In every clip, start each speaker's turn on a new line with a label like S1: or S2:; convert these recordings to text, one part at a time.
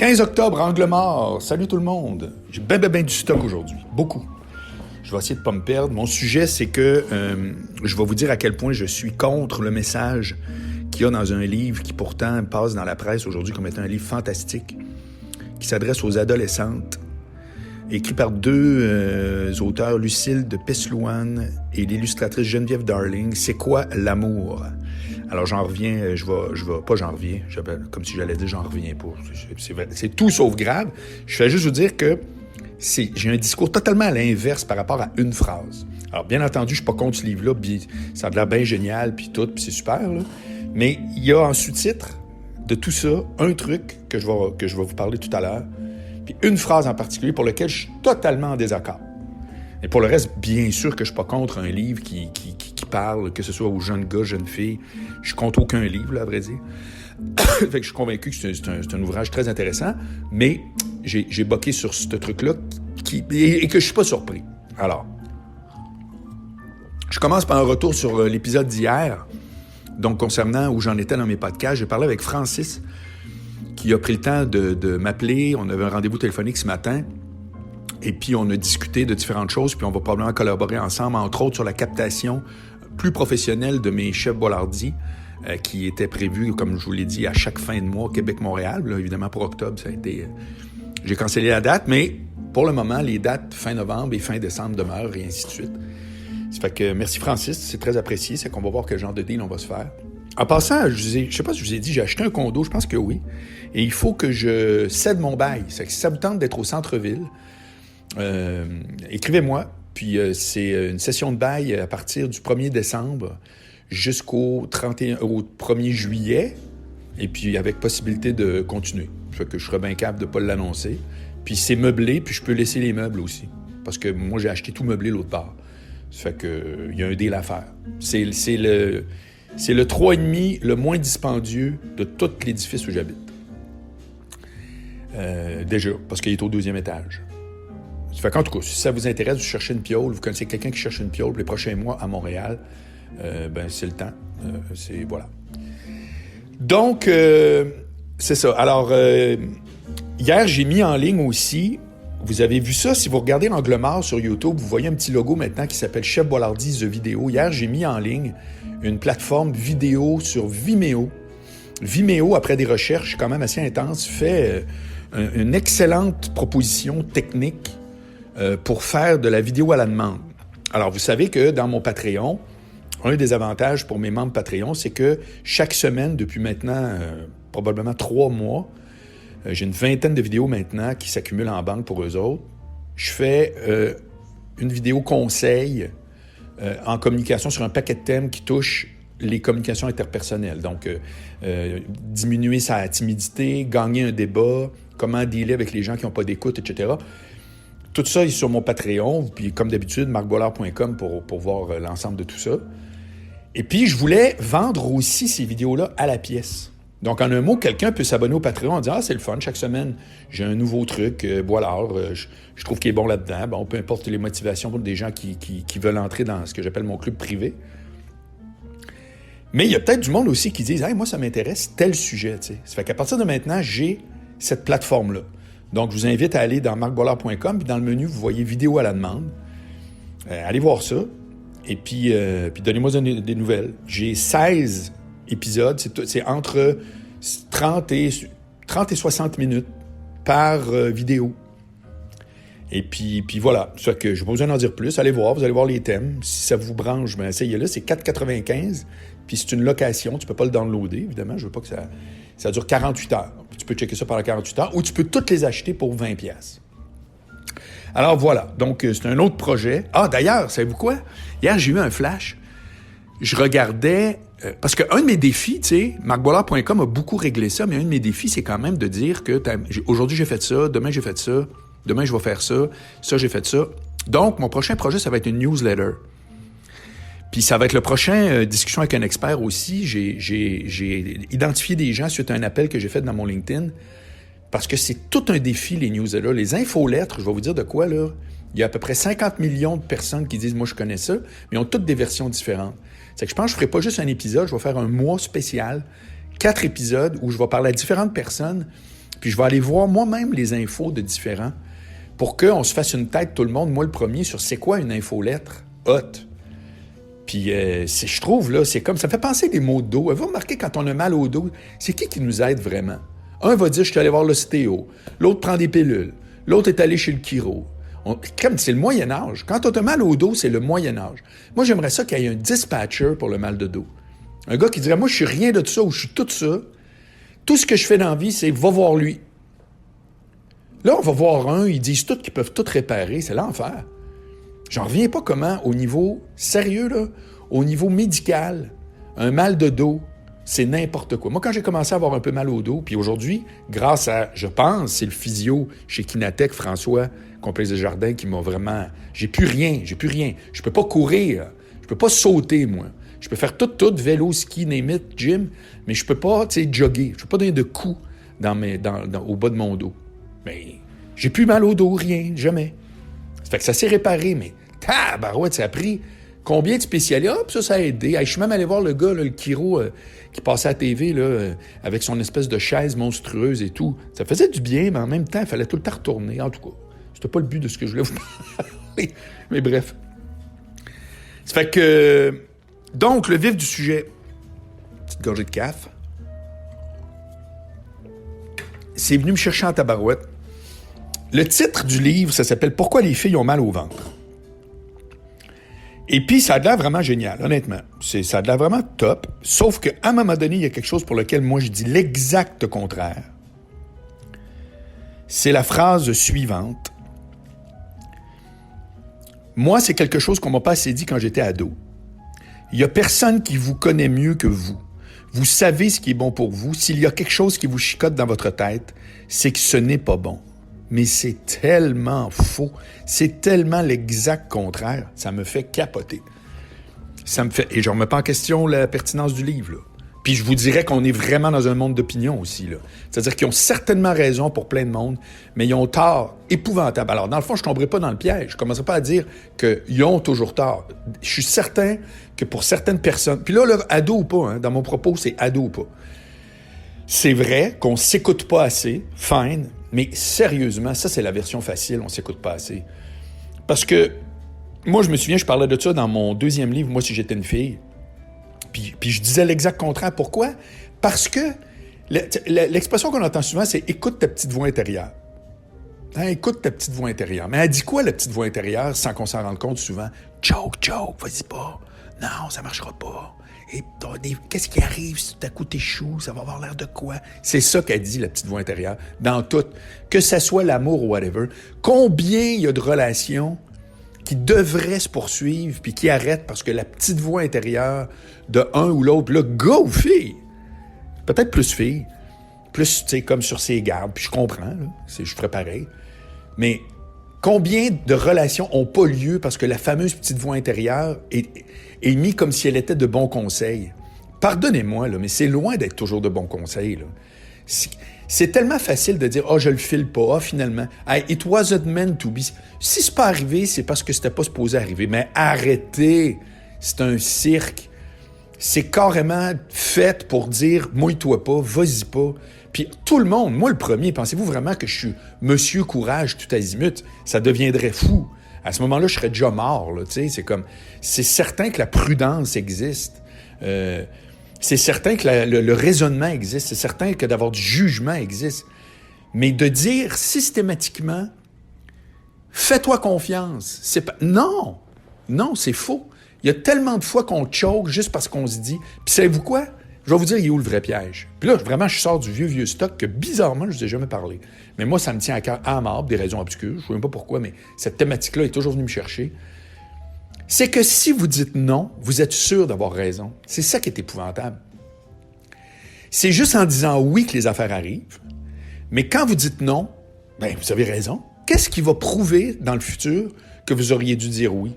S1: 15 octobre, Angle Mort. Salut tout le monde. J'ai ben du stock aujourd'hui. Beaucoup. Je vais essayer de ne pas me perdre. Mon sujet, c'est que je vais vous dire à quel point je suis contre le message qu'il y a dans un livre qui pourtant passe dans la presse aujourd'hui comme étant un livre fantastique, qui s'adresse aux adolescentes, écrit par deux auteurs, Lucille de Peslouane et l'illustratrice Geneviève Darling. C'est quoi l'amour? Alors j'en reviens, pas j'en reviens, comme si j'allais dire j'en reviens pas. C'est tout sauf grave. Je fais juste vous dire que j'ai un discours totalement à l'inverse par rapport à une phrase. Alors bien entendu, je suis pas contre ce livre-là, puis ça a l'air bien génial, puis tout, puis c'est super, là. Mais il y a en sous-titre de tout ça un truc que je vais vous parler tout à l'heure, puis une phrase en particulier pour laquelle je suis totalement en désaccord. Et pour le reste, bien sûr que je suis pas contre un livre qui parle, que ce soit aux jeunes gars, jeunes filles. Je suis contre aucun livre, là, à vrai dire. Fait que je suis convaincu que c'est un ouvrage très intéressant, mais j'ai boqué sur ce truc-là et que je suis pas surpris. Alors, je commence par un retour sur l'épisode d'hier, donc concernant où j'en étais dans mes podcasts. J'ai parlé avec Francis, qui a pris le temps de m'appeler. On avait un rendez-vous téléphonique ce matin. Et puis, on a discuté de différentes choses, puis on va probablement collaborer ensemble, entre autres sur la captation plus professionnelle de mes chefs Bollardi, qui était prévu, comme je vous l'ai dit, à chaque fin de mois, Québec-Montréal. Là, évidemment, pour octobre, ça a été... j'ai cancellé la date, mais pour le moment, les dates fin novembre et fin décembre demeurent, et ainsi de suite. Ça fait que merci Francis, c'est très apprécié, c'est qu'on va voir quel genre de deal on va se faire. En passant, je sais pas si je vous ai dit, j'ai acheté un condo, je pense que oui, et il faut que je cède mon bail. C'est que si ça vous tente d'être au centre-ville, écrivez-moi, puis c'est une session de bail à partir du 1er décembre jusqu'au 1er juillet, et puis avec possibilité de continuer. Fait que je serais bien capable de ne pas l'annoncer. Puis c'est meublé, puis je peux laisser les meubles aussi, parce que moi j'ai acheté tout meublé l'autre part. Ça fait que il y a un deal à faire. C'est le 3,5 le moins dispendieux de tout l'édifice où j'habite. Déjà, parce qu'il est au 2e étage. Ça fait qu'en tout cas, si ça vous intéresse, vous cherchez une piole, vous connaissez quelqu'un qui cherche une piole les prochains mois à Montréal, c'est le temps. Voilà. Donc, c'est ça. Alors, hier, j'ai mis en ligne aussi, vous avez vu ça, si vous regardez l'Angle Mort sur YouTube, vous voyez un petit logo maintenant qui s'appelle Chef Bollardi The Video. Hier, j'ai mis en ligne une plateforme vidéo sur Vimeo. Vimeo, après des recherches quand même assez intenses, fait une excellente proposition technique pour faire de la vidéo à la demande. Alors, vous savez que dans mon Patreon, un des avantages pour mes membres Patreon, c'est que chaque semaine, depuis maintenant probablement 3 mois, j'ai une vingtaine de vidéos maintenant qui s'accumulent en banque pour eux autres. Je fais une vidéo conseil en communication sur un paquet de thèmes qui touchent les communications interpersonnelles. Donc, diminuer sa timidité, gagner un débat, comment dealer avec les gens qui n'ont pas d'écoute, etc. Tout ça est sur mon Patreon, puis comme d'habitude, marcbollard.com pour voir l'ensemble de tout ça. Et puis, je voulais vendre aussi ces vidéos-là à la pièce. Donc, en un mot, quelqu'un peut s'abonner au Patreon en disant « Ah, c'est le fun, chaque semaine, j'ai un nouveau truc, je trouve qu'il est bon là-dedans. » Bon, peu importe les motivations des gens qui veulent entrer dans ce que j'appelle mon club privé. Mais il y a peut-être du monde aussi qui disent « Hey, moi, ça m'intéresse tel sujet. » Ça fait qu'à partir de maintenant, j'ai cette plateforme-là. Donc, je vous invite à aller dans marcbollard.com, puis dans le menu, vous voyez « Vidéo à la demande ». Allez voir ça, et puis donnez-moi des nouvelles. J'ai 16 épisodes, c'est entre 30 et 60 minutes par vidéo. Et puis voilà, ça fait que je n'ai pas besoin d'en dire plus. Allez voir, vous allez voir les thèmes. Si ça vous branche, bien essayez-le. C'est 4,95, puis c'est une location. Tu ne peux pas le downloader, évidemment. Je ne veux pas que ça dure 48 heures. Tu peux checker ça pendant 48 heures, ou tu peux toutes les acheter pour 20$. Alors voilà, donc c'est un autre projet. Ah, d'ailleurs, savez-vous quoi? Hier, j'ai eu un flash. Je regardais... parce qu'un de mes défis, tu sais, marcbollard.com a beaucoup réglé ça, mais un de mes défis, c'est quand même de dire que aujourd'hui, j'ai fait ça, demain, j'ai fait ça, demain, je vais faire ça, j'ai fait ça. Donc, mon prochain projet, ça va être une newsletter. Puis ça va être le prochain discussion avec un expert aussi. J'ai identifié des gens suite à un appel que j'ai fait dans mon LinkedIn, parce que c'est tout un défi, les newsletters. Les infolettres, je vais vous dire de quoi, là. Il y a à peu près 50 millions de personnes qui disent « Moi, je connais ça », mais ils ont toutes des versions différentes. C'est que je pense que je ne ferai pas juste un épisode, je vais faire un mois spécial, 4 épisodes où je vais parler à différentes personnes, puis je vais aller voir moi-même les infos de différents pour qu'on se fasse une tête, tout le monde, moi le premier, sur c'est quoi une infolettre hot. Puis je trouve, là, c'est comme, ça me fait penser des maux de dos. Vous remarquez, quand on a mal au dos, c'est qui nous aide vraiment? Un va dire, je suis allé voir l'ostéo. L'autre prend des pilules. L'autre est allé chez le chiro. Comme c'est le Moyen-Âge. Quand on a mal au dos, c'est le Moyen-Âge. Moi, j'aimerais ça qu'il y ait un dispatcher pour le mal de dos. Un gars qui dirait, moi, je suis rien de ça ou je suis tout ça. Tout ce que je fais dans la vie, c'est va voir lui. Là, on va voir un, ils disent tous qu'ils peuvent tout réparer. C'est l'enfer. J'en reviens pas comment, au niveau sérieux, là, au niveau médical, un mal de dos, c'est n'importe quoi. Moi, quand j'ai commencé à avoir un peu mal au dos, puis aujourd'hui, grâce à, je pense, c'est le physio chez Kinatech, François Complexe Desjardins, qui m'a vraiment... J'ai plus rien. Je peux pas courir, je peux pas sauter, moi. Je peux faire tout, vélo, ski, name it, gym, mais je peux pas, tu sais, jogger. Je peux pas donner de coups au bas de mon dos. Mais j'ai plus mal au dos, rien, jamais. Ça fait que ça s'est réparé, mais tabarouette, ça a pris combien de spécialistes? Hop, ça a aidé. Hey, je suis même allé voir le gars, là, le chiro, qui passait à la TV, là, avec son espèce de chaise monstrueuse et tout. Ça faisait du bien, mais en même temps, il fallait tout le temps retourner. En tout cas, c'était pas le but de ce que je voulais vous parler. Mais bref. Ça fait que... Donc, le vif du sujet. Petite gorgée de café. C'est venu me chercher en tabarouette. Le titre du livre, ça s'appelle « Pourquoi les filles ont mal au ventre ». Et puis, ça a l'air vraiment génial, honnêtement. Ça a l'air vraiment top, sauf qu'à un moment donné, il y a quelque chose pour lequel moi, je dis l'exact contraire. C'est la phrase suivante. Moi, c'est quelque chose qu'on m'a pas assez dit quand j'étais ado. Il n'y a personne qui vous connaît mieux que vous. Vous savez ce qui est bon pour vous. S'il y a quelque chose qui vous chicote dans votre tête, c'est que ce n'est pas bon. Mais c'est tellement faux. C'est tellement l'exact contraire. Ça me fait capoter. Et je ne remets pas en question la pertinence du livre, là. Puis je vous dirais qu'on est vraiment dans un monde d'opinion aussi, là. C'est-à-dire qu'ils ont certainement raison pour plein de monde, mais ils ont tort épouvantable. Alors, dans le fond, je ne tomberai pas dans le piège. Je ne commencerai pas à dire qu'ils ont toujours tort. Je suis certain que pour certaines personnes... Puis là, ado ou pas, hein, dans mon propos, c'est ado ou pas. C'est vrai qu'on ne s'écoute pas assez, fine, mais sérieusement, ça, c'est la version facile, on ne s'écoute pas assez. Parce que, moi, je me souviens, je parlais de ça dans mon deuxième livre, Moi, si j'étais une fille. Puis je disais l'exact contraire. Pourquoi? Parce que l'expression qu'on entend souvent, c'est « écoute ta petite voix intérieure ». Hein, écoute ta petite voix intérieure. Mais elle dit quoi, la petite voix intérieure, sans qu'on s'en rende compte souvent? « Joke, vas-y pas. Non, ça marchera pas. Et qu'est-ce qui arrive si tout à coup t'échoues? Ça va avoir l'air de quoi? » C'est ça qu'elle dit, la petite voix intérieure, dans tout. Que ça soit l'amour ou whatever. Combien il y a de relations qui devraient se poursuivre puis qui arrêtent parce que la petite voix intérieure de un ou l'autre, là, gars ou fille, peut-être plus fille, plus, tu sais, comme sur ses gardes, puis je comprends, là, je ferais pareil. Mais combien de relations n'ont pas lieu parce que la fameuse petite voix intérieure est mise comme si elle était de bons conseils? Pardonnez-moi, là, mais c'est loin d'être toujours de bons conseils, là. C'est tellement facile de dire « Ah, je le file pas. Ah, finalement. Hey, it wasn't meant to be. » Si c'est pas arrivé, c'est parce que c'était pas supposé arriver. Mais arrêtez. C'est un cirque. C'est carrément fait pour dire « Mouille-toi pas, vas-y pas. » Puis tout le monde, moi le premier, pensez-vous vraiment que je suis Monsieur Courage tout azimut? Ça deviendrait fou. À ce moment-là, je serais déjà mort, là, tu sais. C'est certain que la prudence existe. C'est certain que le raisonnement existe. C'est certain que d'avoir du jugement existe. Mais de dire systématiquement « Fais-toi confiance », c'est pas... Non! Non, c'est faux. Il y a tellement de fois qu'on choke juste parce qu'on se dit... Puis savez-vous quoi? Je vais vous dire, il est où le vrai piège? Puis là, vraiment, je sors du vieux stock que, bizarrement, je ne vous ai jamais parlé. Mais moi, ça me tient à cœur à mort, des raisons obscures. Je ne sais même pas pourquoi, mais cette thématique-là est toujours venue me chercher. C'est que si vous dites non, vous êtes sûr d'avoir raison. C'est ça qui est épouvantable. C'est juste en disant oui que les affaires arrivent. Mais quand vous dites non, ben vous avez raison. Qu'est-ce qui va prouver dans le futur que vous auriez dû dire oui?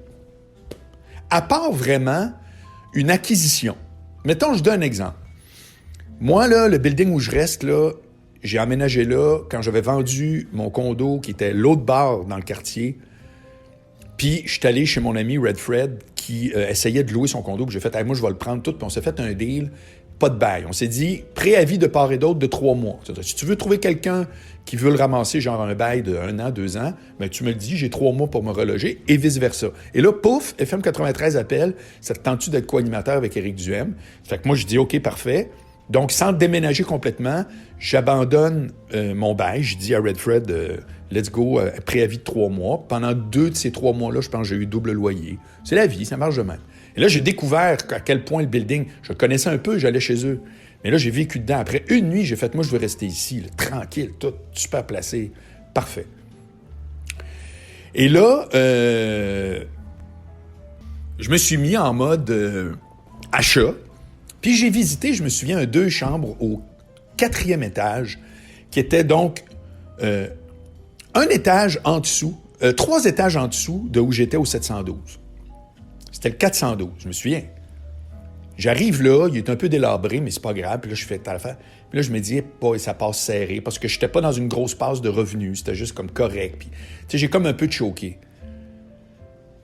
S1: À part vraiment une acquisition. Mettons, je donne un exemple. Moi, là, le building où je reste, là, j'ai aménagé là quand j'avais vendu mon condo qui était l'autre bar dans le quartier. Puis, je suis allé chez mon ami Red Fred qui essayait de louer son condo. Puis j'ai fait, hey, moi, je vais le prendre tout. Puis on s'est fait un deal. pas de bail. On s'est dit préavis de part et d'autre de 3 mois. C'est-à-dire, si tu veux trouver quelqu'un qui veut le ramasser, genre un bail de 1 an, 2 ans, ben tu me le dis, j'ai 3 mois pour me reloger et vice-versa. Et là, pouf, FM 93 appelle, ça te tente-tu d'être co-animateur avec Éric Duhem? Fait que moi, je dis, OK, parfait. Donc, sans déménager complètement, j'abandonne mon bail. Je dis à Redfred, let's go, préavis de 3 mois. Pendant 2 de ces 3 mois-là, je pense que j'ai eu double loyer. C'est la vie, ça marche de même. Et là, j'ai découvert à quel point le building, je le connaissais un peu, j'allais chez eux. Mais là, j'ai vécu dedans. Après une nuit, j'ai fait, moi, je veux rester ici, là, tranquille, tout super placé, parfait. Et là, je me suis mis en mode achat. Puis j'ai visité, je me souviens, un 2 chambres au 4e étage, qui était donc un étage en dessous, 3 étages en dessous de où j'étais au 712. C'était le 412, je me souviens. J'arrive là, il est un peu délabré, mais c'est pas grave. Puis là, je fais telle affaire. Puis là, je me dis, ça passe serré, parce que j'étais pas dans une grosse passe de revenus. C'était juste comme correct. Puis, tu sais, j'ai comme un peu choqué.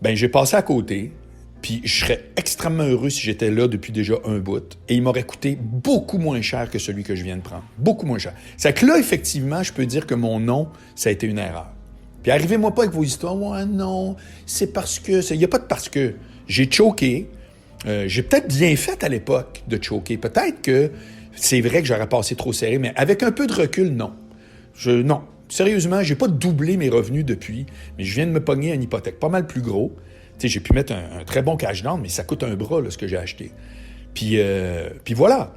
S1: Ben, j'ai passé à côté. Puis je serais extrêmement heureux si j'étais là depuis déjà un bout. Et il m'aurait coûté beaucoup moins cher que celui que je viens de prendre. Beaucoup moins cher. C'est que là, effectivement, je peux dire que mon nom, ça a été une erreur. Puis arrivez-moi pas avec vos histoires. Ouais, non, c'est parce que... Il n'y a pas de parce que. J'ai choqué. J'ai peut-être bien fait à l'époque de choquer. Peut-être que c'est vrai que j'aurais passé trop serré, mais avec un peu de recul, non. Non. Sérieusement, j'ai pas doublé mes revenus depuis, mais je viens de me pogner une hypothèque pas mal plus gros. Tu sais, j'ai pu mettre un très bon cash down, mais ça coûte un bras, là, ce que j'ai acheté. Puis voilà.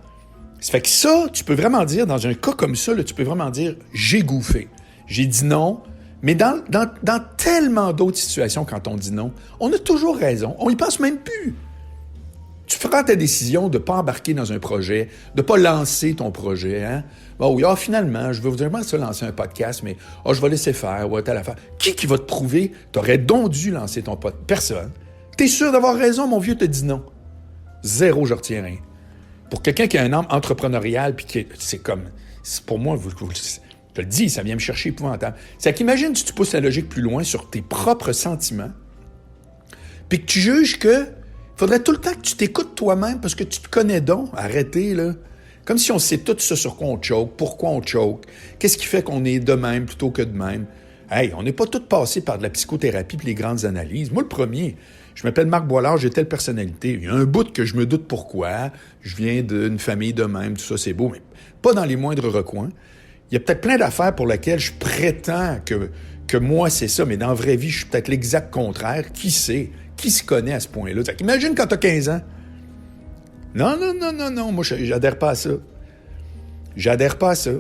S1: Ça fait que ça, tu peux vraiment dire, dans un cas comme ça, là, tu peux vraiment dire « j'ai gouffé ». J'ai dit non, mais dans tellement d'autres situations, quand on dit non, on a toujours raison. On y pense même plus. Tu feras ta décision de ne pas embarquer dans un projet, de ne pas lancer ton projet. Hein? Bon, oui, finalement, je veux vraiment ça lancer un podcast, mais je vais laisser faire, ouais, telle affaire. Qui va te prouver? Tu aurais donc dû lancer ton podcast. Personne. T'es sûr d'avoir raison, mon vieux te dit non. Zéro, je retiens rien. Pour quelqu'un qui a un âme entrepreneuriale, puis c'est comme, pour moi, je te le dis, ça vient me chercher épouvantable. C'est qu'imagine si tu pousses la logique plus loin sur tes propres sentiments, puis que tu juges que faudrait tout le temps que tu t'écoutes toi-même parce que tu te connais donc. Arrêtez, là. Comme si on sait tout ça sur quoi on choke, pourquoi on choke, qu'est-ce qui fait qu'on est de même plutôt que de même. Hey, on n'est pas tous passés par de la psychothérapie puis les grandes analyses. Moi, le premier, je m'appelle Marc Boilard, j'ai telle personnalité. Il y a un bout que je me doute pourquoi. Je viens d'une famille de même, tout ça, c'est beau, mais pas dans les moindres recoins. Il y a peut-être plein d'affaires pour lesquelles je prétends que moi, c'est ça, mais dans la vraie vie, je suis peut-être l'exact contraire. Qui sait? Qui se connaît à ce point-là? Imagine quand tu as 15 ans. Non. Moi, j'adhère pas à ça. J'adhère pas à ça.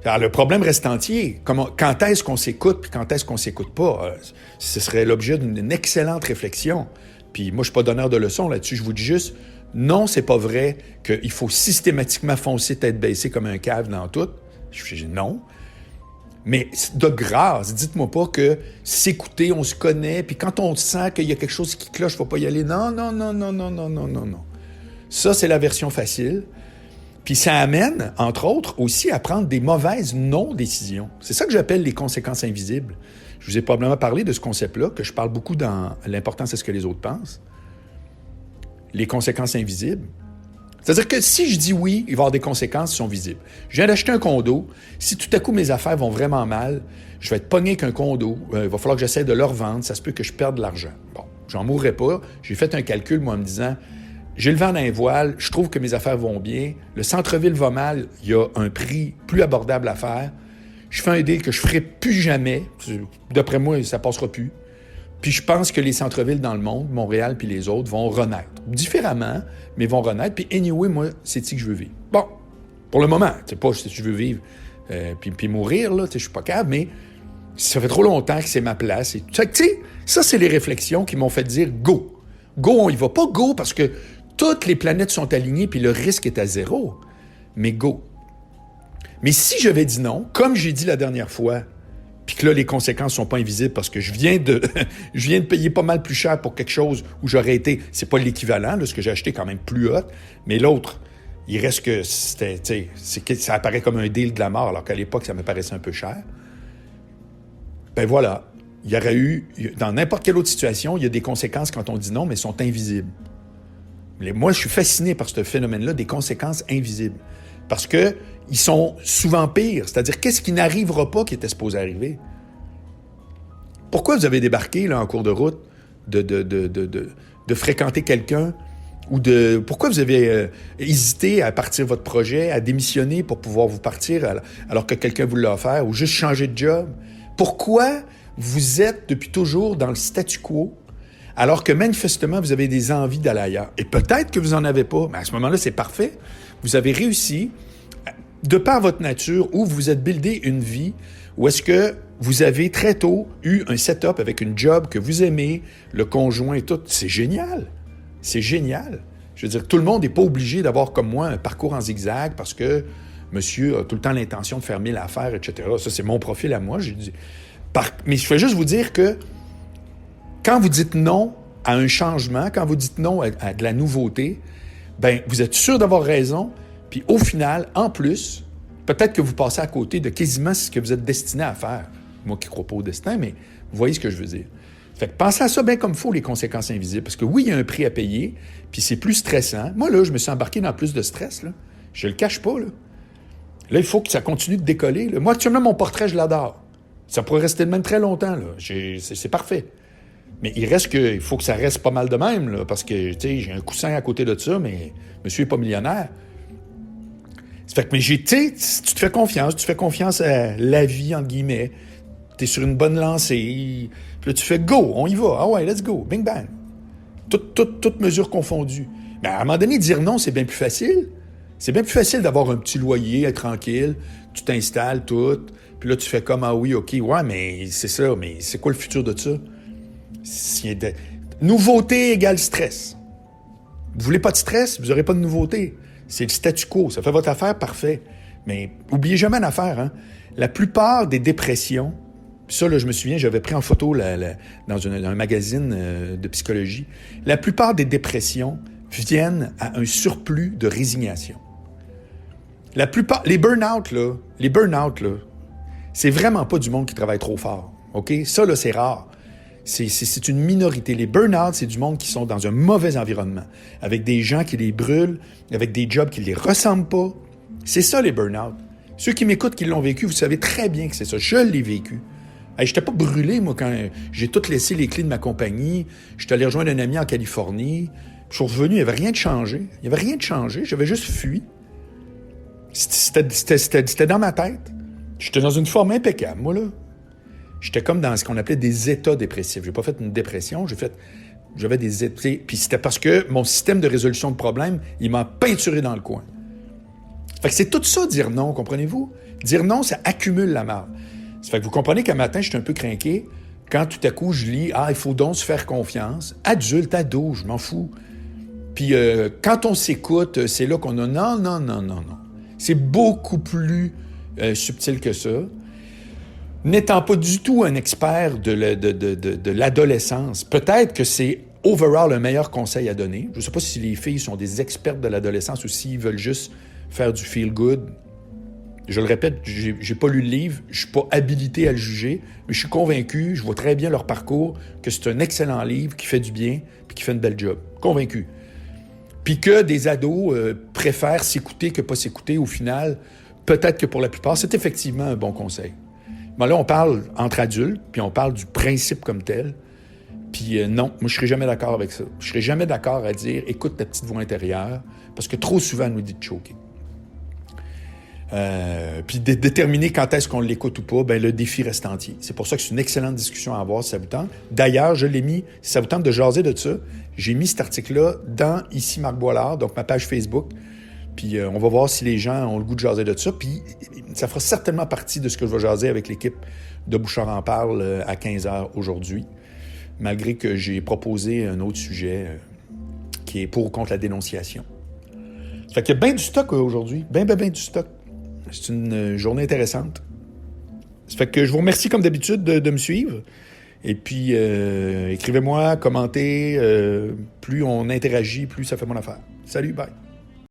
S1: Alors, le problème reste entier. Quand est-ce qu'on s'écoute puis quand est-ce qu'on s'écoute pas? Ce serait l'objet d'une excellente réflexion. Puis moi, je suis pas donneur de leçons là-dessus. Je vous dis juste, non, c'est pas vrai qu'il faut systématiquement foncer tête baissée comme un cave dans tout. Je dis non. Mais de grâce, dites-moi pas que s'écouter, on se connaît, puis quand on sent qu'il y a quelque chose qui cloche, faut pas y aller. Non. Ça, c'est la version facile. Puis ça amène, entre autres, aussi à prendre des mauvaises non-décisions. C'est ça que j'appelle les conséquences invisibles. Je vous ai probablement parlé de ce concept-là, que je parle beaucoup dans l'importance de ce que les autres pensent. Les conséquences invisibles. C'est-à-dire que si je dis oui, il va y avoir des conséquences qui sont visibles. Je viens d'acheter un condo. Si tout à coup mes affaires vont vraiment mal, je vais être pogné avec un condo. Il va falloir que j'essaie de le revendre. Ça se peut que je perde de l'argent. Bon, j'en mourrai pas. J'ai fait un calcul, moi, en me disant, j'ai le vent dans les voiles, je trouve que mes affaires vont bien. Le centre-ville va mal, il y a un prix plus abordable à faire. Je fais un deal que je ferai plus jamais. D'après moi, ça passera plus. Puis je pense que les centres-villes dans le monde, Montréal puis les autres, vont renaître. Différemment, mais vont renaître. Puis anyway, moi, c'est ici que je veux vivre. Bon, pour le moment, tu sais pas si je veux vivre puis mourir, là, tu sais, je suis pas capable, mais ça fait trop longtemps que c'est ma place. Tu sais, ça, c'est les réflexions qui m'ont fait dire « go ». Go, on y va. Pas go parce que toutes les planètes sont alignées puis le risque est à zéro. Mais go. Mais si j'avais dit non, comme j'ai dit la dernière fois, puis que là, les conséquences sont pas invisibles parce que je viens de payer pas mal plus cher pour quelque chose où j'aurais été... C'est pas l'équivalent, là, ce que j'ai acheté quand même plus haut, mais l'autre, il reste que c'était... Tu sais, ça apparaît comme un deal de la mort, alors qu'à l'époque, ça me paraissait un peu cher. Ben voilà. Il y aurait eu... Dans n'importe quelle autre situation, il y a des conséquences quand on dit non, mais elles sont invisibles. Moi, je suis fasciné par ce phénomène-là des conséquences invisibles. Parce que ils sont souvent pires. C'est-à-dire, qu'est-ce qui n'arrivera pas qui était supposé arriver? Pourquoi vous avez débarqué là, en cours de route de fréquenter quelqu'un ou pourquoi vous avez hésité à partir votre projet, à démissionner pour pouvoir vous partir alors que quelqu'un vous l'a offert ou juste changer de job? Pourquoi vous êtes depuis toujours dans le statu quo alors que manifestement vous avez des envies d'aller ailleurs? Et peut-être que vous n'en avez pas, mais à ce moment-là, c'est parfait. Vous avez réussi, de par votre nature, où vous êtes buildé une vie où est-ce que vous avez très tôt eu un setup avec une job que vous aimez, le conjoint et tout. C'est génial. C'est génial. Je veux dire, tout le monde n'est pas obligé d'avoir comme moi un parcours en zigzag parce que monsieur a tout le temps l'intention de faire 1000 affaires, etc. Ça, c'est mon profil à moi. Mais je veux juste vous dire que quand vous dites non à un changement, quand vous dites non à de la nouveauté, ben vous êtes sûr d'avoir raison. Puis au final, en plus, peut-être que vous passez à côté de quasiment ce que vous êtes destiné à faire. Moi qui ne crois pas au destin, mais vous voyez ce que je veux dire. Fait que pensez à ça bien comme il faut, les conséquences invisibles. Parce que oui, il y a un prix à payer, puis c'est plus stressant. Moi, là, je me suis embarqué dans plus de stress, là. Je le cache pas, là. Là, il faut que ça continue de décoller, là. Moi, actuellement, mon portrait, je l'adore. Ça pourrait rester de même très longtemps, là. C'est parfait. Mais il faut que ça reste pas mal de même, là, parce que, tu sais, j'ai un coussin à côté de ça, mais monsieur n'est pas millionnaire. Ça fait que, mais tu te fais confiance à la vie, entre guillemets. T'es sur une bonne lancée. Puis là, tu fais go, on y va. Ah ouais, let's go, bing bang. Toutes mesures confondues. Mais à un moment donné, dire non, c'est bien plus facile. C'est bien plus facile d'avoir un petit loyer, être tranquille. Tu t'installes, tout. Puis là, tu fais comme, ah oui, OK, ouais, mais c'est ça. Mais c'est quoi le futur de ça? Nouveauté égale stress. Vous voulez pas de stress, vous n'aurez pas de nouveauté. C'est le statu quo. Ça fait votre affaire, parfait. Mais oubliez jamais une affaire, hein? La plupart des dépressions, ça, là, je me souviens, j'avais pris en photo dans un magazine de psychologie. La plupart des dépressions viennent à un surplus de résignation. Les burn-out, là, c'est vraiment pas du monde qui travaille trop fort. OK? Ça, là, c'est rare. C'est une minorité. Les burn-out, c'est du monde qui sont dans un mauvais environnement, avec des gens qui les brûlent, avec des jobs qui ne les ressemblent pas. C'est ça, les burn-out. Ceux qui m'écoutent, qui l'ont vécu, vous savez très bien que c'est ça. Je l'ai vécu. Hey, je n'étais pas brûlé, moi, quand j'ai tout laissé les clés de ma compagnie. Je suis allé rejoindre un ami en Californie. Je suis revenu, il n'y avait rien de changé. Il n'y avait rien de changé. J'avais juste fui. C'était dans ma tête. J'étais dans une forme impeccable, moi, là. J'étais comme dans ce qu'on appelait des états dépressifs. J'ai pas fait une dépression, j'avais des états. Puis c'était parce que mon système de résolution de problèmes, il m'a peinturé dans le coin. Fait que c'est tout ça, dire non, comprenez-vous? Dire non, ça accumule la marde. Ça fait que vous comprenez qu'un matin, j'étais un peu crinqué. Quand tout à coup, je lis « Ah, il faut donc se faire confiance. » Adulte, ado, je m'en fous. Puis quand on s'écoute, c'est là qu'on a « Non. » C'est beaucoup plus subtil que ça. N'étant pas du tout un expert de l'adolescence, peut-être que c'est overall un meilleur conseil à donner. Je ne sais pas si les filles sont des expertes de l'adolescence ou s'ils veulent juste faire du feel-good. Je le répète, j'ai pas lu le livre, je suis pas habilité à le juger, mais je suis convaincu, je vois très bien leur parcours, que c'est un excellent livre qui fait du bien puis qui fait une belle job. Convaincu. Puis que des ados préfèrent s'écouter que pas s'écouter, au final, peut-être que pour la plupart, c'est effectivement un bon conseil. Mais là, on parle entre adultes, puis on parle du principe comme tel. Puis non, moi, je ne serai jamais d'accord avec ça. Je ne serai jamais d'accord à dire « écoute ta petite voix intérieure », parce que trop souvent, elle nous dit de choquer. Puis de déterminer quand est-ce qu'on l'écoute ou pas, ben le défi reste entier. C'est pour ça que c'est une excellente discussion à avoir si ça vous tente. D'ailleurs, je l'ai mis, si ça vous tente de jaser de ça, j'ai mis cet article-là dans Ici Marc Boilard, donc ma page Facebook. Puis on va voir si les gens ont le goût de jaser de ça. Puis ça fera certainement partie de ce que je vais jaser avec l'équipe de Bouchard en parle à 15h aujourd'hui, malgré que j'ai proposé un autre sujet qui est pour ou contre la dénonciation. Ça fait qu'il y a bien du stock aujourd'hui, bien du stock. C'est une journée intéressante. Ça fait que je vous remercie comme d'habitude de me suivre. Et puis, écrivez-moi, commentez. Plus on interagit, plus ça fait mon affaire. Salut, bye.